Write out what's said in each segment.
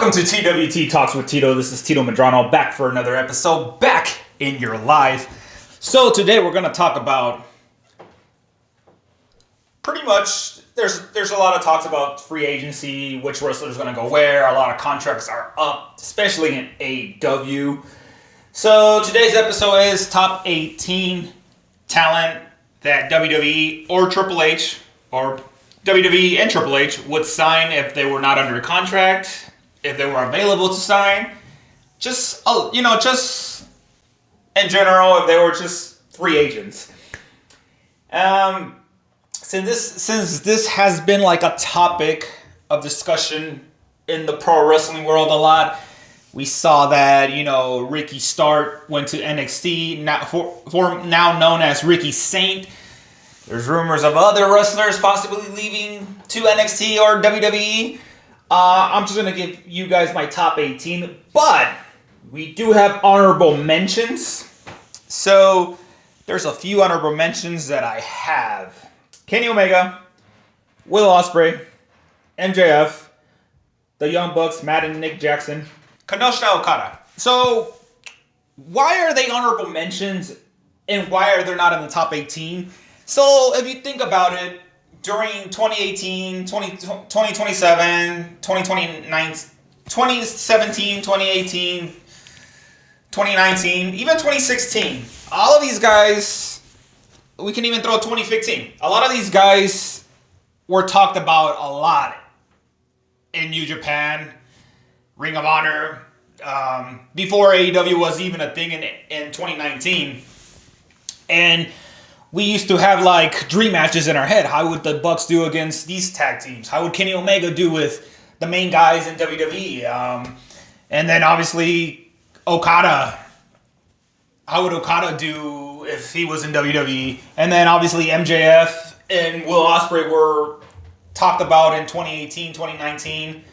Welcome to TWT Talks with Tito. This is Tito Medrano back for another episode, back in your life. So today we're going to talk about pretty much, there's a lot of talks about free agency, which wrestler's going to go where. A lot of contracts are up, especially in AEW. So today's episode is top 18 talent that WWE or Triple H or WWE and Triple H would sign if they were not under contract, if they were available to sign. Just in general, if they were just free agents. Since this has been like a topic of discussion in the pro wrestling world a lot, we saw that, Ricky Stark went to NXT, now known as Ricky Saint. There's rumors of other wrestlers possibly leaving to NXT or WWE. I'm just going to give you guys my top 18, but we do have honorable mentions. So there's a few honorable mentions that I have. Kenny Omega, Will Ospreay, MJF, the Young Bucks, Matt and Nick Jackson, Kazuchika Okada. So why are they honorable mentions and why are they not in the top 18? So if you think about it, during 2018, 2027, 2029, 2017, 2018, 2019, even 2016, all of these guys, we can even throw 2015. A lot of these guys were talked about a lot in New Japan, Ring of Honor, before AEW was even a thing in 2019. And we used to have like dream matches in our head. How would the Bucks do against these tag teams? How would Kenny Omega do with the main guys in WWE? And then obviously Okada. How would Okada do if he was in WWE? And then obviously MJF and Will Ospreay were talked about in 2018, 2019.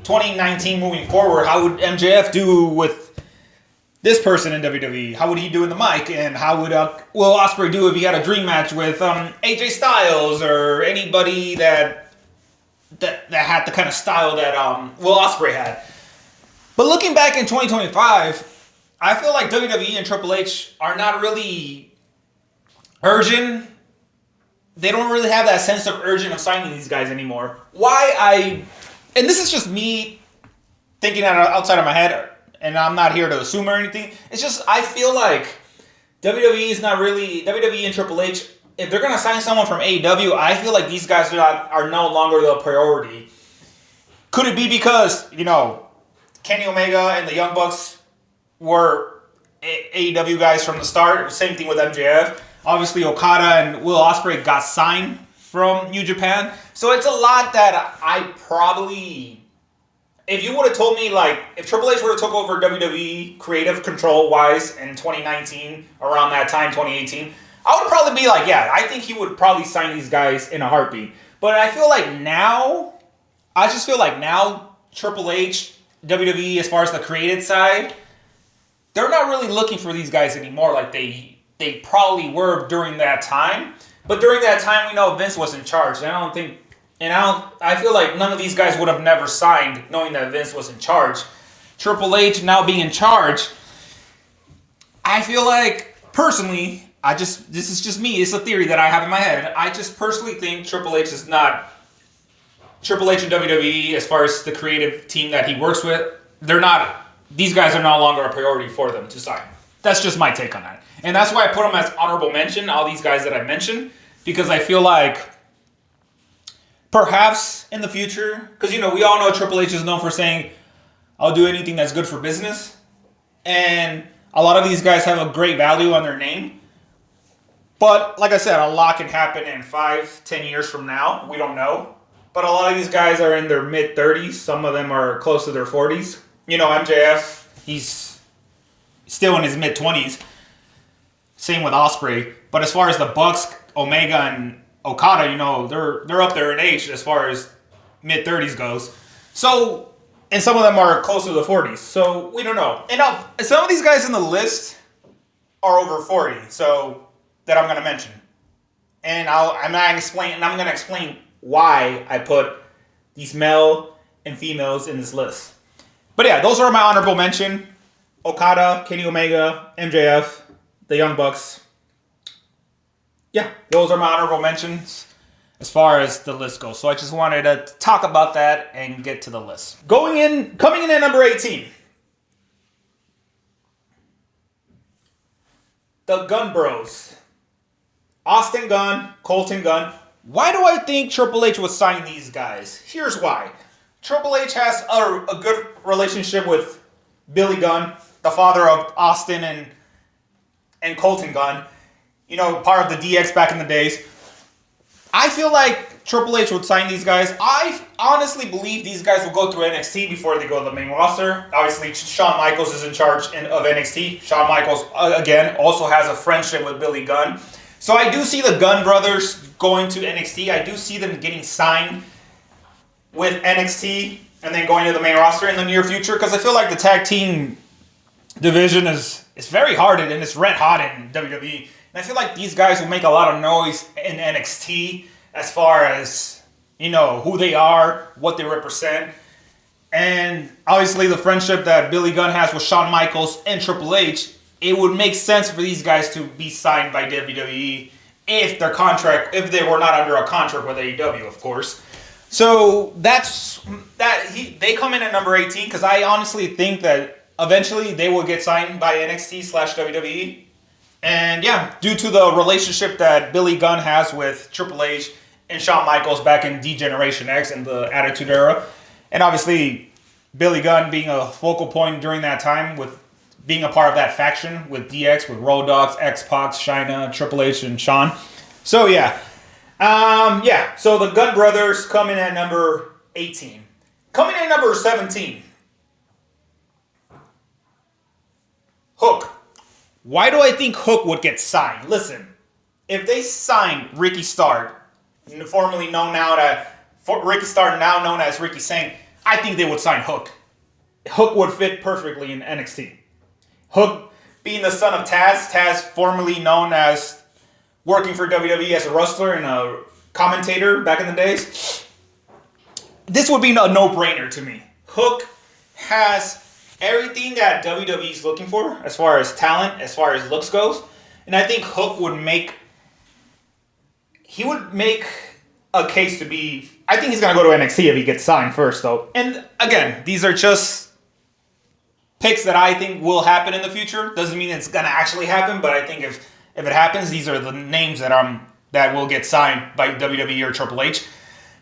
2019 moving forward, how would MJF do with this person in WWE? How would he do in the mic? And how would Will Ospreay do if he had a dream match with AJ Styles or anybody that had the kind of style that Will Ospreay had? But looking back in 2025, I feel like WWE and Triple H are not really urgent. They don't really have that sense of urgent of signing these guys anymore. And this is just me thinking outside of my head, and I'm not here to assume or anything. It's just, I feel like WWE and Triple H, if they're going to sign someone from AEW, I feel like these guys are no longer the priority. Could it be because, Kenny Omega and the Young Bucks were AEW guys from the start? Same thing with MJF. Obviously, Okada and Will Ospreay got signed from New Japan. So it's a lot that I probably... If you would have told me, if Triple H would have took over WWE creative control-wise in 2019, around that time, 2018, I would probably be I think he would probably sign these guys in a heartbeat. But I feel like now, Triple H, WWE, as far as the creative side, they're not really looking for these guys anymore like they probably were during that time. But during that time, we know Vince was in charge. I feel like none of these guys would have never signed knowing that Vince was in charge. Triple H now being in charge, I feel like, personally, this is just me, it's a theory that I have in my head. I just personally think Triple H and WWE, as far as the creative team that he works with, these guys are no longer a priority for them to sign. That's just my take on that. And that's why I put them as honorable mention, all these guys that I mentioned, because I feel like perhaps in the future, because, we all know Triple H is known for saying, I'll do anything that's good for business. And a lot of these guys have a great value on their name. But like I said, a lot can happen in 5-10 years from now. We don't know. But a lot of these guys are in their mid-30s. Some of them are close to their 40s. MJF, he's still in his mid-20s. Same with Ospreay. But as far as the Bucks, Omega, and Okada, they're up there in age as far as mid-30s goes. So, and some of them are close to the 40s. So, we don't know. And some of these guys in the list are over 40, so that I'm going to mention. And I'm going to explain why I put these male and females in this list. But yeah, those are my honorable mention. Okada, Kenny Omega, MJF, the Young Bucks. Yeah, those are my honorable mentions as far as the list goes. So I just wanted to talk about that and get to the list. Coming in at number 18. The Gun Bros. Austin Gunn, Colton Gunn. Why do I think Triple H would sign these guys? Here's why. Triple H has a good relationship with Billy Gunn, the father of Austin and Colton Gunn. You know, part of the DX back in the days. I feel like Triple H would sign these guys. I honestly believe these guys will go through NXT before they go to the main roster. Obviously, Shawn Michaels is in charge of NXT. Shawn Michaels, again, also has a friendship with Billy Gunn. So I do see the Gunn brothers going to NXT. I do see them getting signed with NXT and then going to the main roster in the near future, because I feel like the tag team division is very hard and it's red hot in WWE. And I feel like these guys will make a lot of noise in NXT as far as, you know, who they are, what they represent. And obviously the friendship that Billy Gunn has with Shawn Michaels and Triple H, it would make sense for these guys to be signed by WWE if they were not under a contract with AEW, of course. So they come in at number 18 because I honestly think that eventually they will get signed by NXT/WWE. And yeah, due to the relationship that Billy Gunn has with Triple H and Shawn Michaels back in D-Generation X and the Attitude Era. And obviously, Billy Gunn being a focal point during that time with being a part of that faction with DX, with Road Dogs, X-Pac, Chyna, Triple H, and Shawn. So yeah. So the Gunn brothers come in at number 18. Coming in at number 17. Hook. Why do I think Hook would get signed? Listen, if they signed Ricky Starr, formerly known Ricky Starr, now known as Ricky Sane, I think they would sign Hook. Hook would fit perfectly in NXT. Hook being the son of Taz formerly known as working for WWE as a wrestler and a commentator back in the days. This would be a no-brainer to me. Hook has everything that WWE is looking for as far as talent, as far as looks goes. And I think Hook would make a case to be... I think he's going to go to NXT if he gets signed first, though. And again, these are just picks that I think will happen in the future. Doesn't mean it's going to actually happen, but I think if it happens, these are the names that will get signed by WWE or Triple H.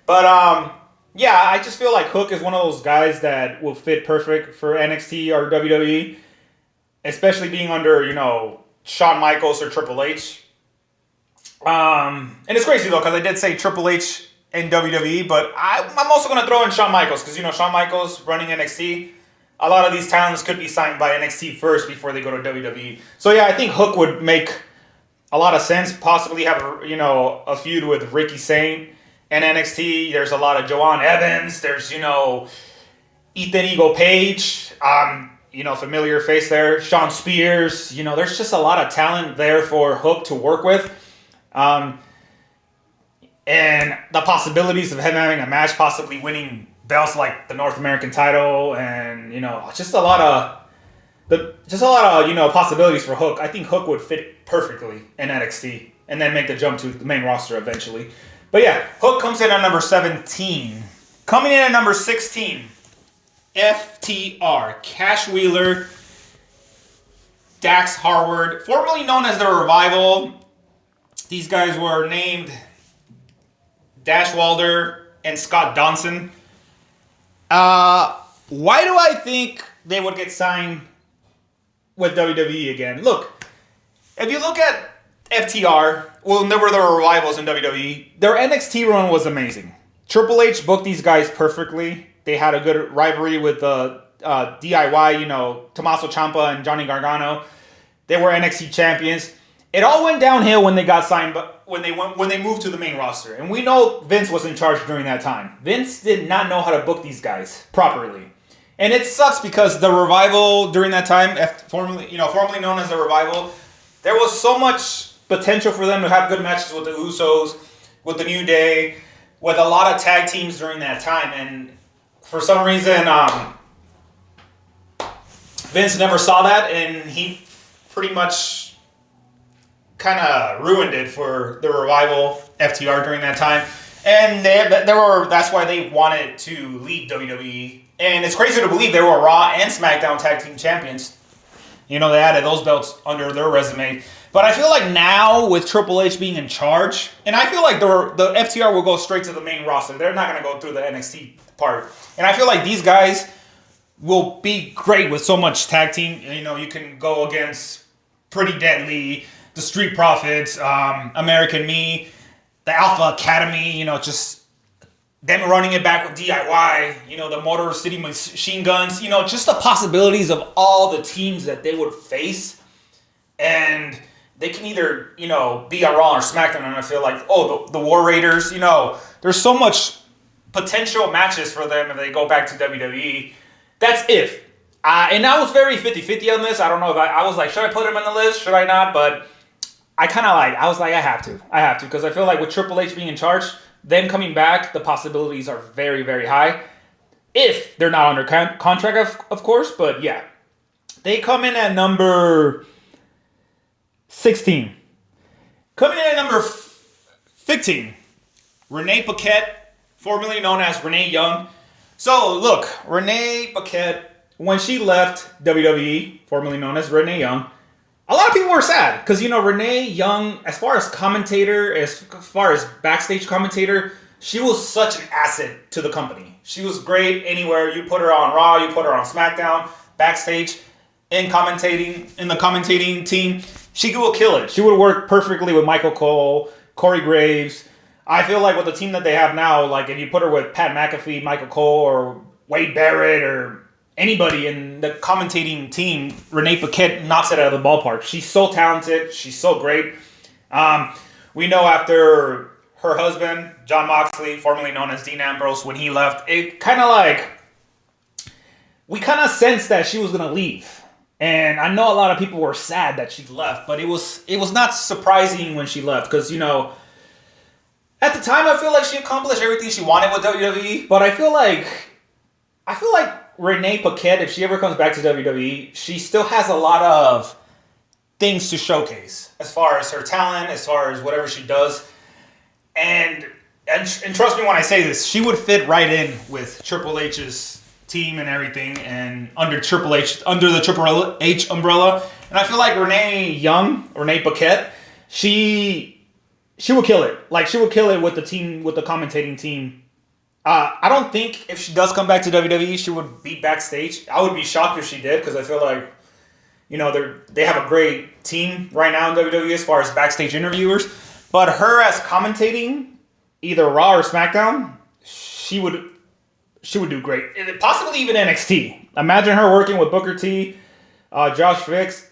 But yeah, I just feel like Hook is one of those guys that will fit perfect for NXT or WWE, especially being under, you know, Shawn Michaels or Triple H. And it's crazy though, because I did say Triple H and WWE, but I'm also going to throw in Shawn Michaels, because, you know, Shawn Michaels running NXT. A lot of these talents could be signed by NXT first before they go to WWE. So yeah, I think Hook would make a lot of sense. Possibly have a feud with Ricky Sane and NXT. There's a lot of Joanne Evans. There's, you know, Ethan Ego Page. Familiar face there. Sean Spears. You know, there's just a lot of talent there for Hook to work with. And the possibilities of him having a match, possibly winning belts like the North American title, and, you know, just a lot of possibilities for Hook. I think Hook would fit perfectly in NXT and then make the jump to the main roster eventually. But yeah, Hook comes in at number 17. Coming in at number 16, FTR, Cash Wheeler, Dax Harwood, formerly known as the Revival. These guys were named Dash Wilder and Scott Dawson. Why do I think they would get signed with WWE again? Look, if you look at FTR, well, there were the Revivals in WWE. Their NXT run was amazing. Triple H booked these guys perfectly. They had a good rivalry with the DIY, you know, Tommaso Ciampa and Johnny Gargano. They were NXT champions. It all went downhill when they got signed, but when they moved to the main roster. And we know Vince was in charge during that time. Vince did not know how to book these guys properly. And it sucks because the Revival during that time, formerly known as the Revival, there was so much potential for them to have good matches with the Usos, with the New Day, with a lot of tag teams during that time. And for some reason, Vince never saw that, and he pretty much kind of ruined it for the Revival FTR during that time. And that's why they wanted to leave WWE. And it's crazy to believe they were Raw and SmackDown Tag Team Champions. You know, they added those belts under their resume. But I feel like now with Triple H being in charge, and I feel like the FTR will go straight to the main roster. They're not going to go through the NXT part. And I feel like these guys will be great with so much tag team. You know, you can go against Pretty Deadly, the Street Profits, American Me, the Alpha Academy, you know, just them running it back with DIY, you know, the Motor City Machine Guns, you know, just the possibilities of all the teams that they would face. And they can either, you know, be on Raw or SmackDown, and I feel like, the War Raiders, you know, there's so much potential matches for them if they go back to WWE. That's if. And I was very 50-50 on this. I don't know if I was like, should I put him on the list? Should I not? But I have to. Because I feel like with Triple H being in charge, them coming back, the possibilities are very, very high. If they're not under contract, of course. But yeah. They come in at number 16. Coming in at number 15. Renee Paquette, formerly known as Renee Young. So, look, Renee Paquette, when she left WWE, formerly known as Renee Young, a lot of people were sad because, you know, Renee Young, as far as commentator, as far as backstage commentator, she was such an asset to the company. She was great anywhere. You put her on Raw, you put her on SmackDown, backstage, in the commentating team. She would kill it. She would work perfectly with Michael Cole, Corey Graves. I feel like with the team that they have now, like if you put her with Pat McAfee, Michael Cole, or Wade Barrett, or anybody in the commentating team, Renee Paquette knocks it out of the ballpark. She's so talented. She's so great. We know after her husband, Jon Moxley, formerly known as Dean Ambrose, when he left, it kind of like, we kind of sensed that she was going to leave. And I know a lot of people were sad that she left, but it was not surprising when she left because, you know, at the time I feel like she accomplished everything she wanted with WWE, but I feel like Renee Paquette, if she ever comes back to WWE, she still has a lot of things to showcase as far as her talent, as far as whatever she does. And trust me when I say this, she would fit right in with Triple H's team and everything, and under the Triple H umbrella. And I feel like Renee Paquette, she will kill it. Like, she will kill it with the team, with the commentating team. I don't think if she does come back to WWE, she would be backstage. I would be shocked if she did, because I feel like, you know, they have a great team right now in WWE as far as backstage interviewers. But her as commentating, either Raw or SmackDown, she would do great. Possibly even NXT. Imagine her working with Booker T, Josh Fix,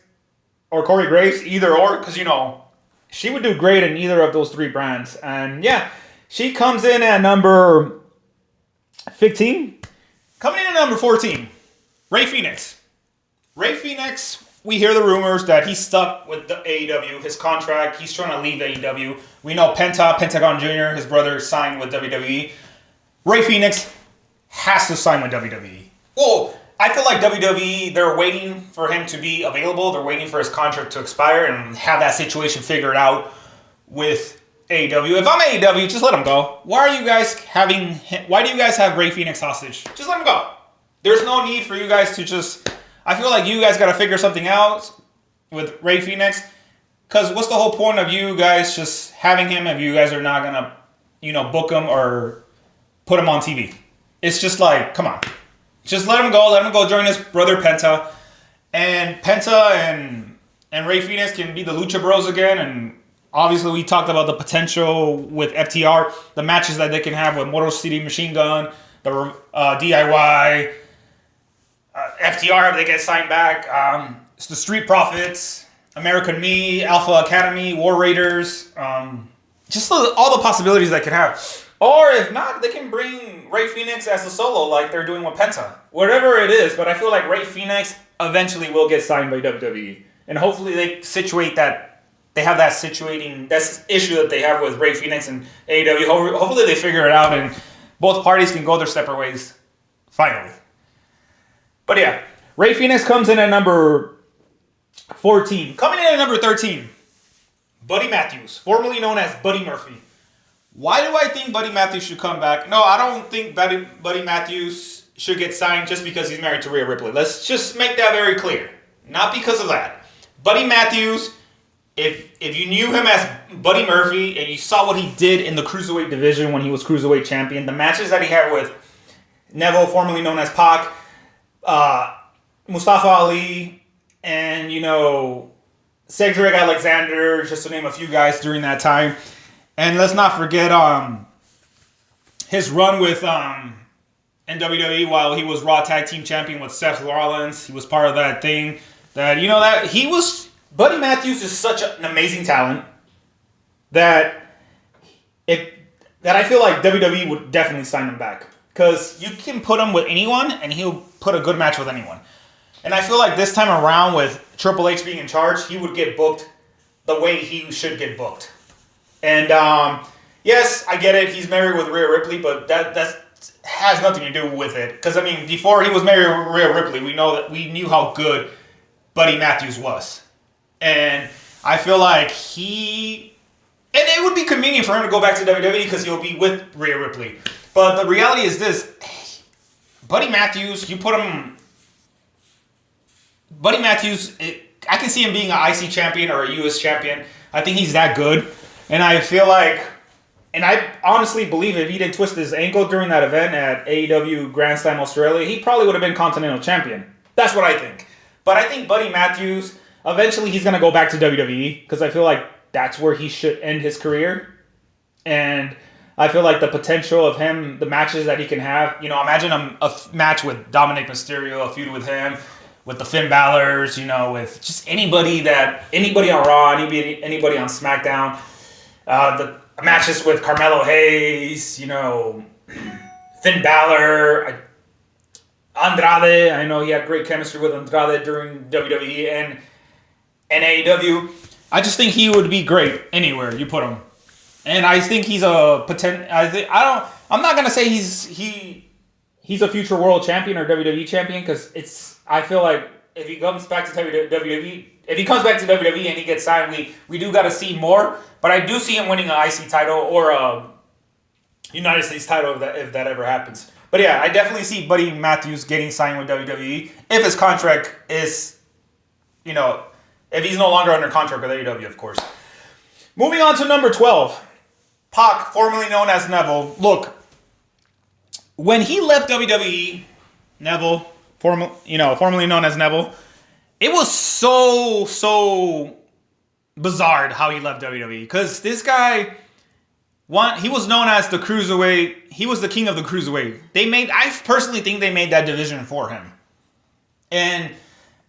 or Corey Graves, either or, because, you know, she would do great in either of those three brands. And yeah, she comes in at number 15. Coming in at number 14, Rey Fenix. Rey Fenix, we hear the rumors that he's stuck with the AEW, his contract. He's trying to leave AEW. We know Pentagon Jr., his brother, signed with WWE. Rey Fenix has to sign with WWE. Well, I feel like WWE, they're waiting for him to be available. They're waiting for his contract to expire and have that situation figured out with AEW. If I'm AEW, just let him go. Why do you guys have Rey Fenix hostage? Just let him go. There's no need for you guys to just... I feel like you guys got to figure something out with Rey Fenix. Because what's the whole point of you guys just having him if you guys are not going to, you know, book him or put him on TV? It's just like, come on. Just let him go. Let him go join his brother Penta. And Penta and Rey Fenix can be the Lucha Bros again. And obviously we talked about the potential with FTR. The matches that they can have with Motor City Machine Gun, the DIY, FTR if they get signed back. It's the Street Profits, American Me, Alpha Academy, War Raiders. Just all the possibilities they could have. Or if not, they can bring Rey Fenix as a solo like they're doing with Penta. Whatever it is, but I feel like Rey Fenix eventually will get signed by WWE. And hopefully they situate that, they have that issue that they have with Rey Fenix and AEW. Hopefully they figure it out and both parties can go their separate ways, finally. But yeah, Rey Fenix comes in at number 14. Coming in at number 13, Buddy Matthews, formerly known as Buddy Murphy. Why do I think Buddy Matthews should come back? No, I don't think Buddy Matthews should get signed just because he's married to Rhea Ripley. Let's just make that very clear. Not because of that. Buddy Matthews, if you knew him as Buddy Murphy and you saw what he did in the Cruiserweight division when he was Cruiserweight champion, the matches that he had with Neville, formerly known as Pac, Mustafa Ali, and, Cedric Alexander, just to name a few guys during that time. And let's not forget his run with in WWE while he was Raw Tag Team Champion with Seth Rollins. He was part of that thing. That he was... Buddy Matthews is such an amazing talent that I feel like WWE would definitely sign him back. Because you can put him with anyone, and he'll put a good match with anyone. And I feel like this time around, with Triple H being in charge, he would get booked the way he should get booked. And yes, I get it. He's married with Rhea Ripley, but that has nothing to do with it. Because before he was married with Rhea Ripley, we knew how good Buddy Matthews was, and I feel like and it would be convenient for him to go back to WWE because he'll be with Rhea Ripley. But the reality is this: Buddy Matthews, I can see him being an IC champion or a US champion. I think he's that good. And I feel like, and I honestly believe if he didn't twist his ankle during that event at AEW Grand Slam Australia, he probably would have been Continental Champion. That's what I think. But I think Buddy Matthews, eventually he's going to go back to WWE because I feel like that's where he should end his career. And I feel like the potential of him, the matches that he can have, imagine a match with Dominic Mysterio, a feud with him, with the Finn Balor's, with just anybody on Raw, anybody on SmackDown. The matches with Carmelo Hayes, Finn Balor, Andrade. I know he had great chemistry with Andrade during WWE and AEW. I just think he would be great anywhere you put him. And I think he's a potential. I'm not gonna say he's a future world champion or WWE champion because I feel like if he comes back to WWE, and he gets signed, we do got to see more. But I do see him winning an IC title or a United States title if that ever happens. But yeah, I definitely see Buddy Matthews getting signed with WWE if his contract is, if he's no longer under contract with AEW, of course. Moving on to number 12, Pac, formerly known as Neville. Look, when he left WWE, Neville, formerly known as Neville, it was so bizarre how he left WWE because this guy, he was known as the Cruiserweight. He was the king of the Cruiserweight. I personally think they made that division for him. And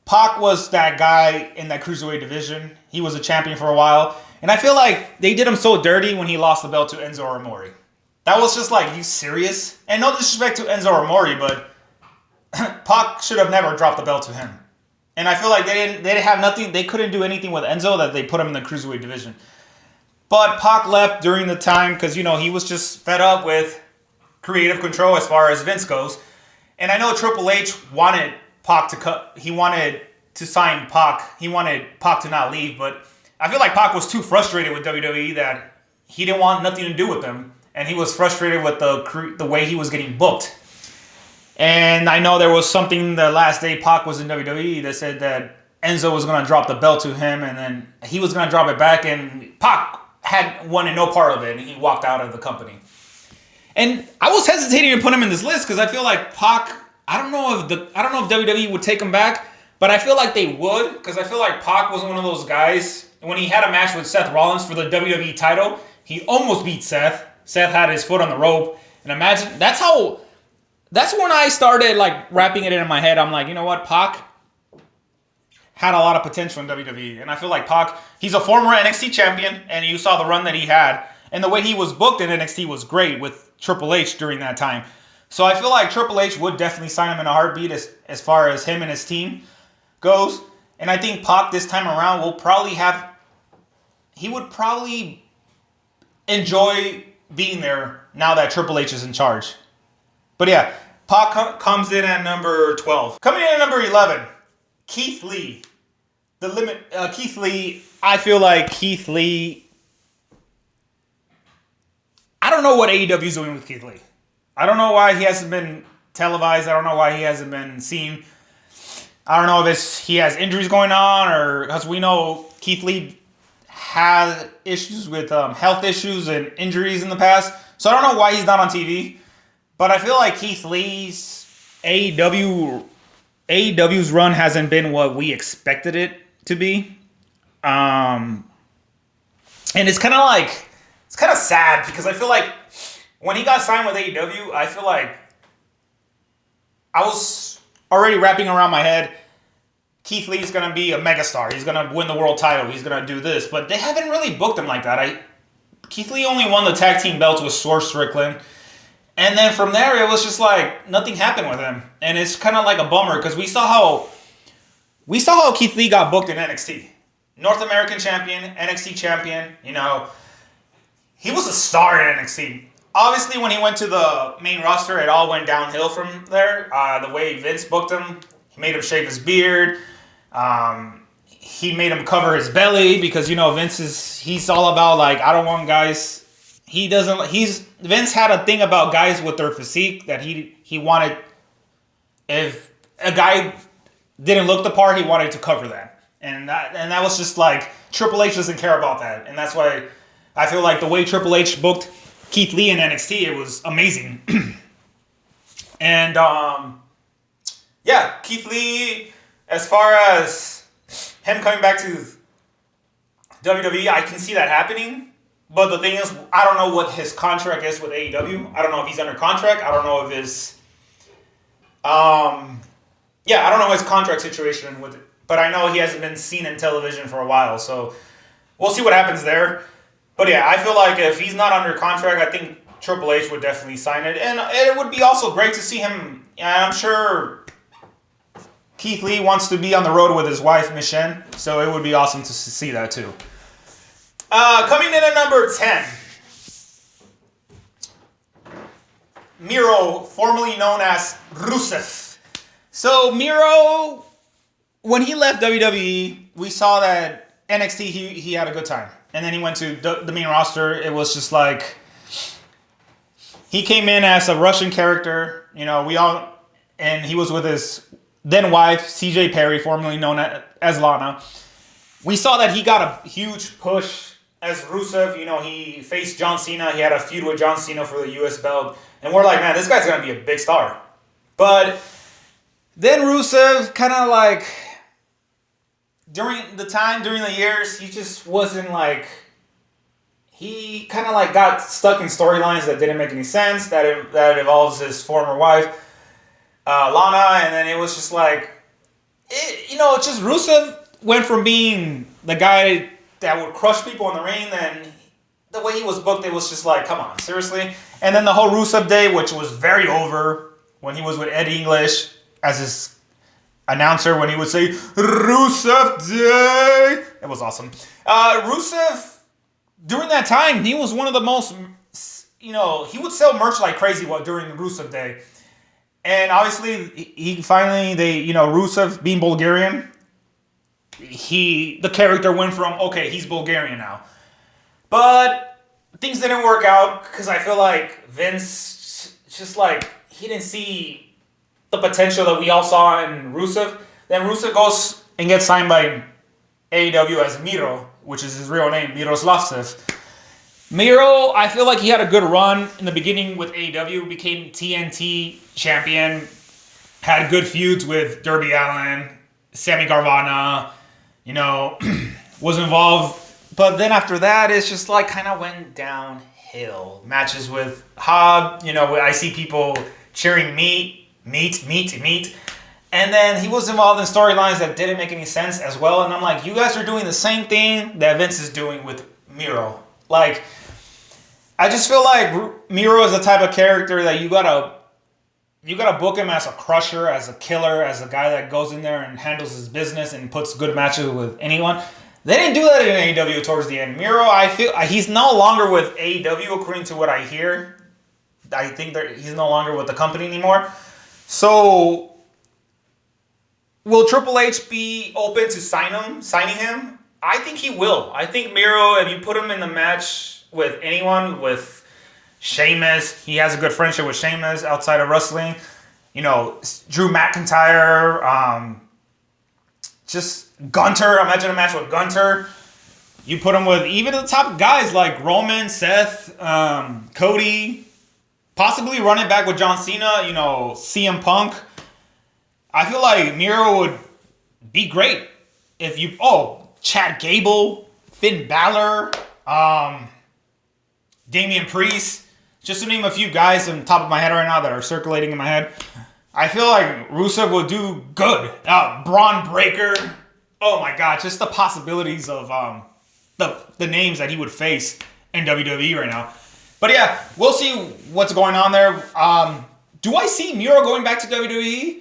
Pac was that guy in that Cruiserweight division. He was a champion for a while. And I feel like they did him so dirty when he lost the belt to Enzo Amore. That was just like, you serious? And no disrespect to Enzo Amore, but Pac should have never dropped the belt to him. And I feel like they didn't have nothing. They couldn't do anything with Enzo that they put him in the Cruiserweight division. But Pac left during the time because, he was just fed up with creative control as far as Vince goes. And I know Triple H wanted Pac to cut. He wanted to sign Pac. He wanted Pac to not leave. But I feel like Pac was too frustrated with WWE that he didn't want nothing to do with them. And he was frustrated with the way he was getting booked. And I know there was something the last day Pac was in WWE that said that Enzo was going to drop the belt to him and then he was going to drop it back, and Pac had wanted no part of it and he walked out of the company. And I was hesitating to put him in this list because I feel like Pac, I don't know if WWE would take him back, but I feel like they would because I feel like Pac was one of those guys. When he had a match with Seth Rollins for the WWE title, he almost beat Seth. Seth had his foot on the rope. And imagine, that's when I started wrapping it in my head. I'm like, you know what? Pac had a lot of potential in WWE. And I feel like Pac, he's a former NXT champion, and you saw the run that he had. And the way he was booked in NXT was great with Triple H during that time. So I feel like Triple H would definitely sign him in a heartbeat as far as him and his team goes. And I think Pac this time around he would probably enjoy being there now that Triple H is in charge. But yeah, Comes in at number 12. Coming in at number 11, Keith Lee. Keith Lee, I feel like Keith Lee, I don't know what AEW is doing with Keith Lee. I don't know why he hasn't been televised. I don't know why he hasn't been seen. I don't know if he has injuries going on, or because we know Keith Lee had issues with health issues and injuries in the past. So I don't know why he's not on TV. But I feel like Keith Lee's AEW's run hasn't been what we expected it to be. And it's kind of sad because I feel like when he got signed with AEW, I feel like I was already wrapping around my head, Keith Lee's going to be a megastar. He's going to win the world title. He's going to do this. But they haven't really booked him like that. Keith Lee only won the tag team belts with Source Strickland. And then from there, it was just like nothing happened with him. And it's kind of like a bummer because we saw how Keith Lee got booked in NXT. North American champion, NXT champion. You know, he was a star in NXT. Obviously, when he went to the main roster, it all went downhill from there. The way Vince booked him, he made him shave his beard. He made him cover his belly because, you know, he's all about like, I don't want guys. Vince had a thing about guys with their physique that he wanted. If a guy didn't look the part, he wanted to cover that. And that was just like, Triple H doesn't care about that. And that's why I feel like the way Triple H booked Keith Lee in NXT, it was amazing. And yeah, Keith Lee, as far as him coming back to WWE, I can see that happening. But the thing is, I don't know what his contract is with AEW. I don't know if he's under contract. I don't know if I don't know his contract situation with it. But I know he hasn't been seen in television for a while. So we'll see what happens there. But yeah, I feel like if he's not under contract, I think Triple H would definitely sign it. And it would be also great to see him. I'm sure Keith Lee wants to be on the road with his wife, Michelle. So it would be awesome to see that too. Coming in at number 10. Miro, formerly known as Rusev. So Miro, when he left WWE, we saw that NXT, he had a good time. And then he went to the main roster. It was just like, he came in as a Russian character. You know, and he was with his then wife, CJ Perry, formerly known as Lana. We saw that he got a huge push as Rusev. You know, he faced John Cena. He had a feud with John Cena for the US belt. And we're like, man, this guy's going to be a big star. But then Rusev kind of like, during the years, he just wasn't like, he kind of like got stuck in storylines that didn't make any sense, that involves his former wife, Lana, and then it was just like, just Rusev went from being the guy that would crush people in the ring, then the way he was booked, it was just like, come on, seriously? And then the whole Rusev Day, which was very over, when he was with Ed English as his announcer, when he would say, Rusev Day. It was awesome. Rusev, during that time, he was one of the most, he would sell merch like crazy during the Rusev Day. And obviously, Rusev being Bulgarian, the character went from, okay, he's Bulgarian now. But things didn't work out because I feel like Vince, just like, he didn't see the potential that we all saw in Rusev. Then Rusev goes and gets signed by AEW as Miro, which is his real name, Miroslavcev. Miro, I feel like he had a good run in the beginning with AEW, became TNT champion, had good feuds with Darby Allin, Sammy Guevara, was involved. But then after that, it's just like kind of went downhill. Matches with Hobb, I see people cheering meat. And then he was involved in storylines that didn't make any sense as well. And I'm like, you guys are doing the same thing that Vince is doing with Miro. Like, I just feel like Miro is the type of character that you gotta book him as a crusher, as a killer, as a guy that goes in there and handles his business and puts good matches with anyone. They didn't do that in AEW towards the end. Miro, I feel he's no longer with AEW, according to what I hear. I think that he's no longer with the company anymore. So, will Triple H be open to signing him? I think he will. I think Miro, if you put him in the match with anyone, with Sheamus, he has a good friendship with Sheamus outside of wrestling. You know, Drew McIntyre, just Gunter. Imagine a match with Gunter. You put him with even the top guys like Roman, Seth, Cody, possibly running back with John Cena, you know, CM Punk. I feel like Miro would be great if you... Oh, Chad Gable, Finn Balor, Damian Priest. Just to name a few guys on top of my head right now that are circulating in my head. I feel like Rusev would do good. Braun Breaker. Oh my God, just the possibilities of the names that he would face in WWE right now. But yeah, we'll see what's going on there. Do I see Miro going back to WWE?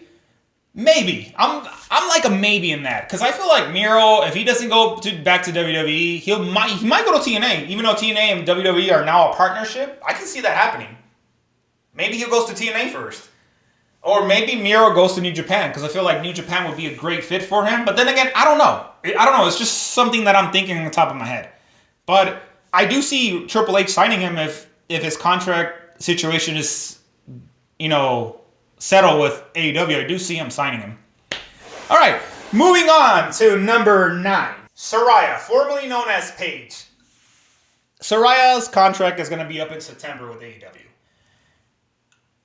Maybe. I'm like a maybe in that, because I feel like Miro, if he doesn't go back to WWE, he might go to TNA. Even though TNA and WWE are now a partnership, I can see that happening. Maybe he goes to TNA first. Or maybe Miro goes to New Japan, because I feel like New Japan would be a great fit for him. But then again, I don't know. It's just something that I'm thinking on the top of my head. But I do see Triple H signing him if his contract situation is, you know, settled with AEW. I do see him signing him. All right, moving on to number 9. Saraya, formerly known as Paige. Saraya's contract is going to be up in September with AEW.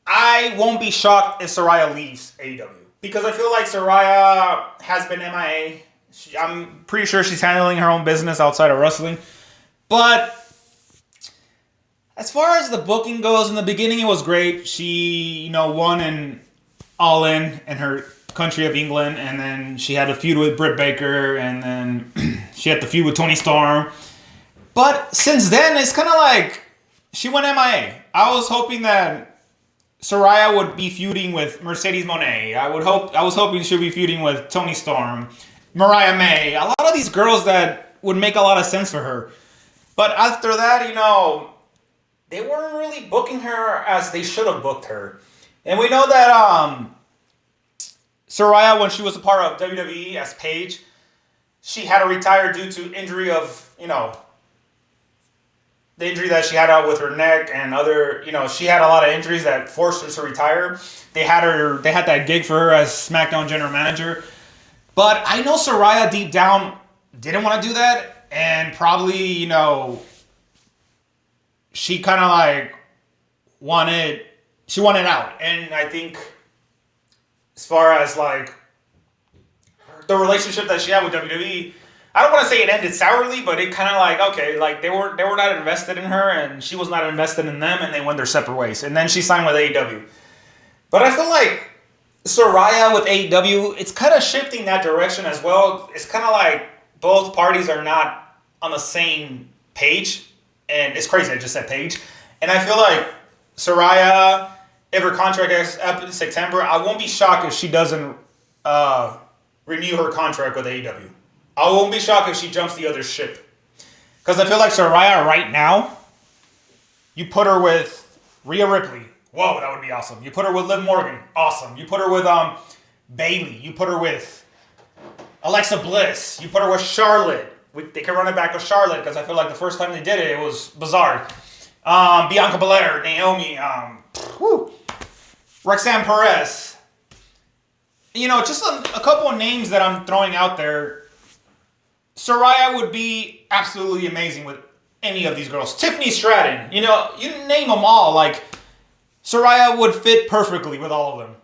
I won't be shocked if Saraya leaves AEW, because I feel like Saraya has been MIA. I'm pretty sure she's handling her own business outside of wrestling. But as far as the booking goes, in the beginning it was great. She, you know, won in All In her country of England, and then she had a feud with Britt Baker, and then she had the feud with Toni Storm. But since then, it's kind of like she went MIA. I was hoping that Saraya would be feuding with Mercedes Moné. I was hoping she'd be feuding with Toni Storm, Mariah May. A lot of these girls that would make a lot of sense for her. But after that, you know, they weren't really booking her as they should have booked her. And we know that Saraya, when she was a part of WWE as Paige, she had to retire due to injury of, you know, the injury that she had out with her neck and other, you know, she had a lot of injuries that forced her to retire. They had that gig for her as SmackDown general manager. But I know Saraya deep down didn't want to do that, and probably, you know, she kind of like wanted out. And I think as far as like the relationship that she had with WWE, I don't want to say it ended sourly, but it kind of like, okay, like they were not invested in her, and she was not invested in them, and they went their separate ways. And then she signed with AEW. But I feel like Saraya with AEW, it's kind of shifting that direction as well. It's kind of like both parties are not on the same page, and it's crazy, I just said page. And I feel like Saraya, if her contract is up in September, I won't be shocked if she doesn't renew her contract with AEW. I won't be shocked if she jumps the other ship. Because I feel like Saraya right now, you put her with Rhea Ripley. Whoa, that would be awesome. You put her with Liv Morgan. Awesome. You put her with Bayley. You put her with Alexa Bliss. You put her with Charlotte. They can run it back with Charlotte, because I feel like the first time they did it, it was bizarre. Bianca Belair, Naomi, Roxanne Perez. You know, just a couple of names that I'm throwing out there. Saraya would be absolutely amazing with any of these girls. Tiffany Stratton, you know, you name them all. Like, Saraya would fit perfectly with all of them.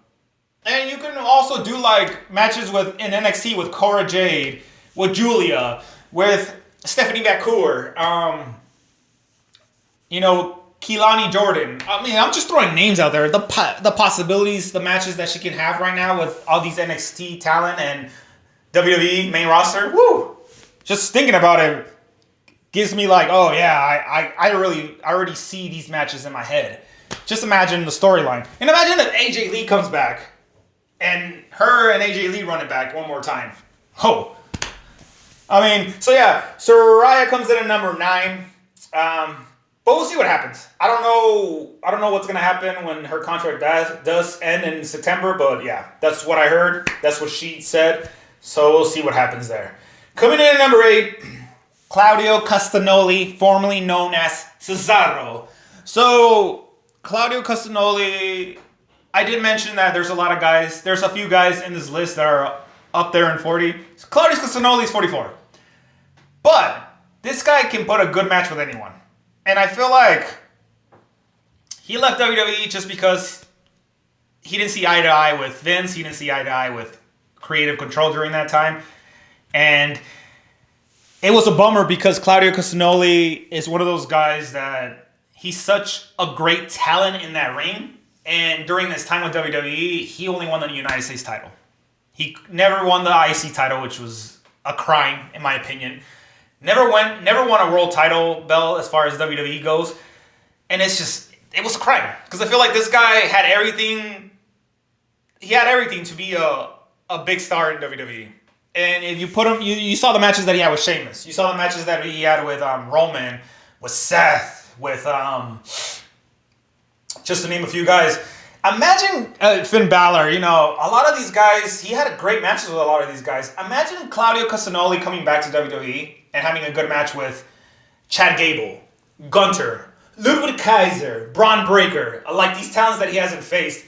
And you can also do like matches in NXT with Cora Jade, with Julia, with Stephanie McCool, you know, Keelani Jordan. I mean, I'm just throwing names out there. The possibilities, the matches that she can have right now with all these NXT talent and WWE main roster. Woo! Just thinking about it gives me like, oh yeah, I already see these matches in my head. Just imagine the storyline. And imagine if AJ Lee comes back and her and AJ Lee run it back one more time. Oh. I mean, so yeah, Saraya comes in at number 9. But we'll see what happens. I don't know. I don't know what's gonna happen when her contract does end in September. But yeah, that's what I heard. That's what she said. So we'll see what happens there. Coming in at number 8, Claudio Castagnoli, formerly known as Cesaro. So Claudio Castagnoli, I did mention that there's a lot of guys. There's a few guys in this list that are up there in 40. Claudio Castagnoli is 44. But this guy can put a good match with anyone. And I feel like he left WWE just because he didn't see eye to eye with Vince. He didn't see eye to eye with creative control during that time. And it was a bummer because Claudio Castagnoli is one of those guys that he's such a great talent in that ring. And during his time with WWE, he only won the United States title. He never won the IC title, which was a crime, in my opinion. Never won a world title belt as far as WWE goes. And it was a crime. Because I feel like this guy had everything. He had everything to be a big star in WWE. And if you put him, you saw the matches that he had with Sheamus. You saw the matches that he had with Roman, with Seth, with just to name a few guys. Imagine Finn Balor, a lot of these guys, he had great matches with a lot of these guys. Imagine Claudio Castagnoli coming back to WWE and having a good match with Chad Gable, Gunter, Ludwig Kaiser, Braun Breaker, like these talents that he hasn't faced.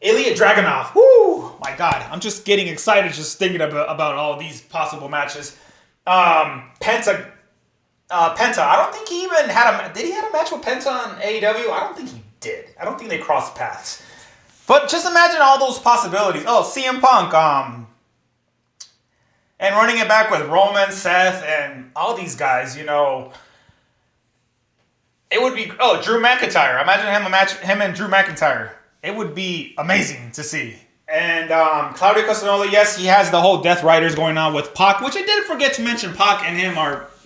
Ilya Dragunov, whoo, my God, I'm just getting excited just thinking about all these possible matches. Penta, I don't think he even did he have a match with Penta on AEW? I don't think he did. I don't think they crossed paths. But just imagine all those possibilities. Oh, CM Punk, and running it back with Roman, Seth, and all these guys, it would be, Drew McIntyre. Imagine him and Drew McIntyre. It would be amazing to see. And Claudio Castagnoli, yes, he has the whole Death Riders going on with Pac, which I did forget to mention. Pac and him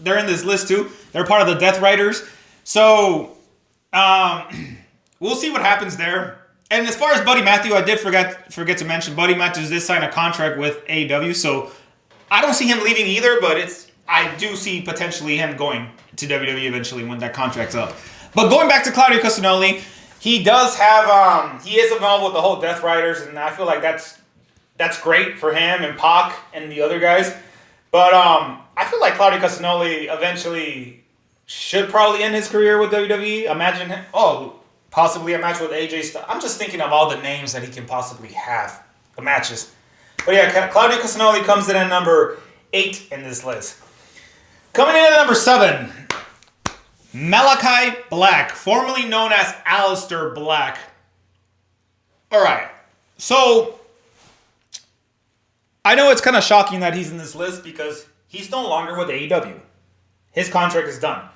they're in this list too. They're part of the Death Riders. So, we'll see what happens there. And as far as Buddy Matthews, I did forget to mention, Buddy Matthews did sign a contract with AEW, so I don't see him leaving either, but I do see potentially him going to WWE eventually when that contract's up. But going back to Claudio Castagnoli, he does have, he is involved with the whole Death Riders, and I feel like that's great for him and Pac and the other guys. But I feel like Claudio Castagnoli eventually should probably end his career with WWE. Imagine him, possibly a match with AJ Styles. I'm just thinking of all the names that he can possibly have, the matches. But yeah, Claudio Castagnoli comes in at number 8 in this list. Coming in at number 7, Malachi Black, formerly known as Aleister Black. Alright, so I know it's kind of shocking that he's in this list because he's no longer with AEW. His contract is done.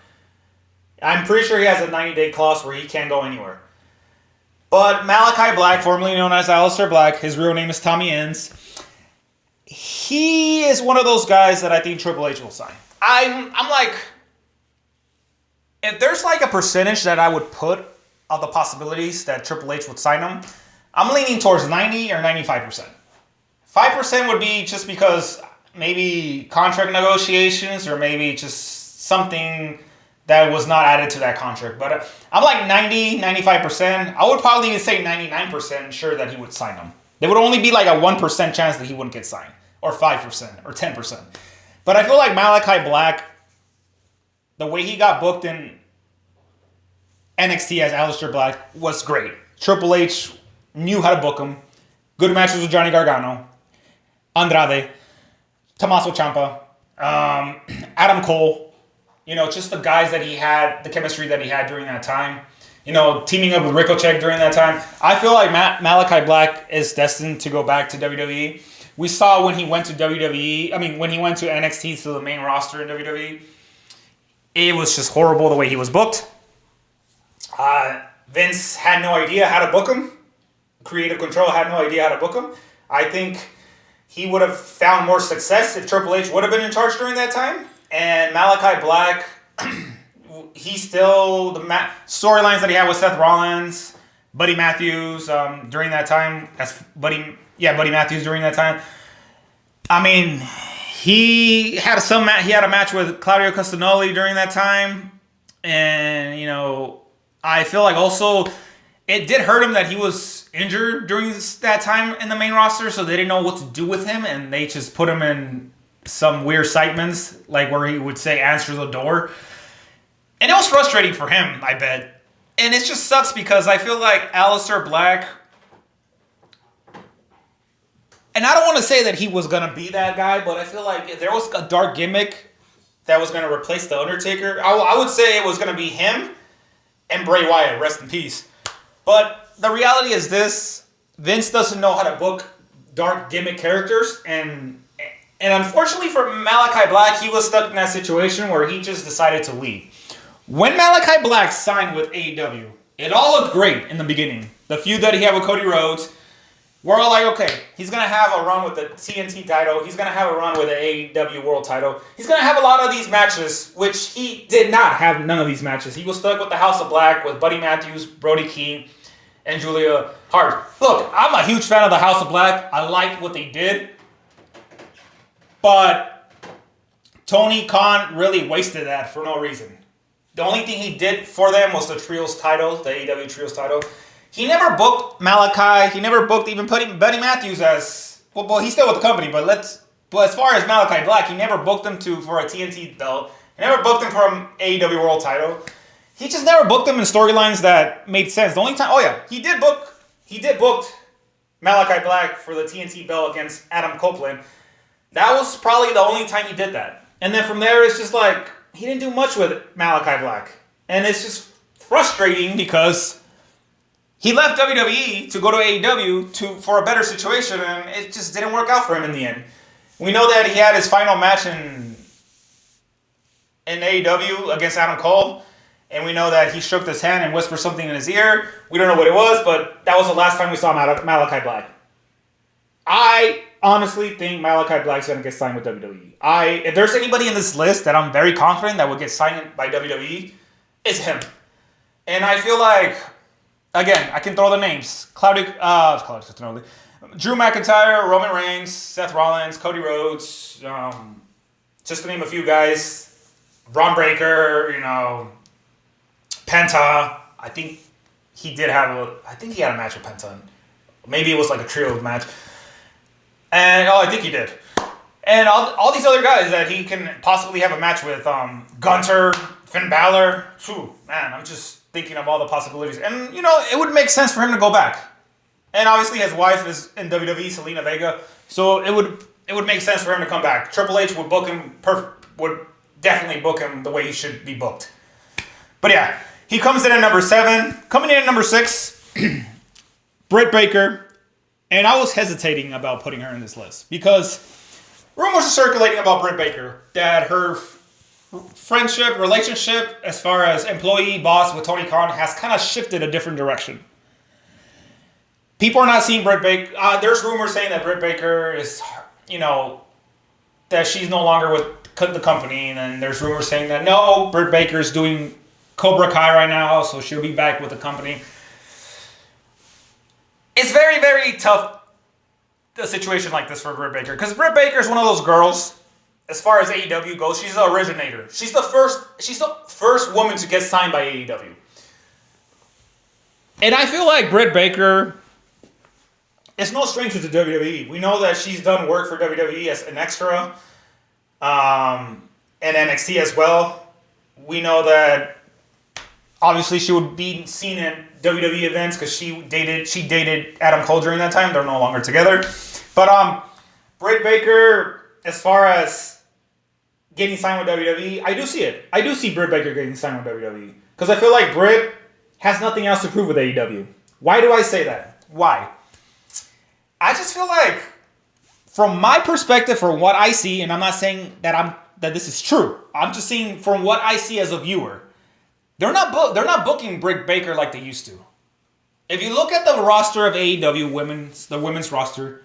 I'm pretty sure he has a 90-day clause where he can't go anywhere. But Malachi Black, formerly known as Aleister Black, his real name is Tommy Ends. He is one of those guys that I think Triple H will sign. I'm like, if there's like a percentage that I would put of the possibilities that Triple H would sign him, I'm leaning towards 90 or 95%. 5% would be just because maybe contract negotiations or maybe just something that was not added to that contract. But I'm like 90, 95%. I would probably even say 99% sure that he would sign him. There would only be like a 1% chance that he wouldn't get signed. Or 5%. Or 10%. But I feel like Malachi Black, the way he got booked in NXT as Aleister Black was great. Triple H knew how to book him. Good matches with Johnny Gargano, Andrade, Tommaso Ciampa, Adam Cole. Just the guys that he had, the chemistry that he had during that time. Teaming up with Ricochet during that time. I feel like Malachi Black is destined to go back to WWE. We saw when he went to when he went to NXT to the main roster in WWE, it was just horrible the way he was booked. Vince had no idea how to book him. Creative Control had no idea how to book him. I think he would have found more success if Triple H would have been in charge during that time. And Malachi Black, he's still the storylines that he had with Seth Rollins, Buddy Matthews during that time. Buddy Matthews during that time. I mean, he had a match with Claudio Castagnoli during that time. And, I feel like also it did hurt him that he was injured during that time in the main roster, so they didn't know what to do with him, and they just put him in some weird segments, like where he would say, answer the door. And it was frustrating for him, I bet. And it just sucks because I feel like Aleister Black, and I don't want to say that he was going to be that guy, but I feel like if there was a dark gimmick that was going to replace The Undertaker, I would say it was going to be him and Bray Wyatt, rest in peace. But the reality is this: Vince doesn't know how to book dark gimmick characters, and unfortunately for Malachi Black, he was stuck in that situation where he just decided to leave. When Malachi Black signed with AEW, it all looked great in the beginning. The feud that he had with Cody Rhodes, we're all like, okay, he's going to have a run with the TNT title. He's going to have a run with the AEW World title. He's going to have a lot of these matches, which he did not have none of these matches. He was stuck with the House of Black, with Buddy Matthews, Brody King, and Julia Hart. Look, I'm a huge fan of the House of Black. I like what they did. But Tony Khan really wasted that for no reason. The only thing he did for them was the Trios title, the AEW Trios title. He never booked Malachi. He never booked even putting Buddy Matthews as... Well, he's still with the company, but as far as Malachi Black, he never booked him for a TNT belt. He never booked him for an AEW World title. He just never booked him in storylines that made sense. The only time... Oh, yeah. He did book Malachi Black for the TNT belt against Adam Copeland. That was probably the only time he did that. And then from there, it's just like... He didn't do much with Malachi Black. And it's just frustrating because he left WWE to go to AEW for a better situation, and it just didn't work out for him in the end. We know that he had his final match in AEW against Adam Cole, and we know that he shook his hand and whispered something in his ear. We don't know what it was, but that was the last time we saw Malachi Black. I honestly think Malachi Black's going to get signed with WWE. If there's anybody in this list that I'm very confident that will get signed by WWE, it's him. And I feel like, again, I can throw the names. Drew McIntyre, Roman Reigns, Seth Rollins, Cody Rhodes, just to name a few guys. Braun Breaker, Penta. I think he had a match with Penta. Maybe it was like a trio match. And, I think he did. And all these other guys that he can possibly have a match with. Gunter, Finn Balor. Phew, man, I'm just thinking of all the possibilities. And, it would make sense for him to go back. And obviously his wife is in WWE, Selena Vega. So it would make sense for him to come back. Triple H would book him would definitely book him the way he should be booked. But yeah, he comes in at number 7. Coming in at number 6, Britt Baker. And I was hesitating about putting her in this list because rumors are circulating about Britt Baker that her friendship, relationship, as far as employee, boss with Tony Khan has kind of shifted a different direction. People are not seeing Britt Baker. There's rumors saying that Britt Baker is, that she's no longer with the company. And then there's rumors saying that, no, Britt Baker is doing Cobra Kai right now, so she'll be back with the company. It's very, very tough, a situation like this for Britt Baker. Because Britt Baker is one of those girls, as far as AEW goes, she's the originator. She's the first woman to get signed by AEW. And I feel like Britt Baker is no stranger to WWE. We know that she's done work for WWE as an extra, and NXT as well. We know that obviously she would be seen in WWE events because she dated Adam Cole during that time. They're no longer together. But Britt Baker, as far as getting signed with WWE, I do see it. I do see Britt Baker getting signed with WWE. Because I feel like Britt has nothing else to prove with AEW. Why do I say that? Why? I just feel like, from my perspective, from what I see, and I'm not saying that this is true. I'm just saying from what I see as a viewer. They're not booking Britt Baker like they used to. If you look at the roster of AEW the women's roster,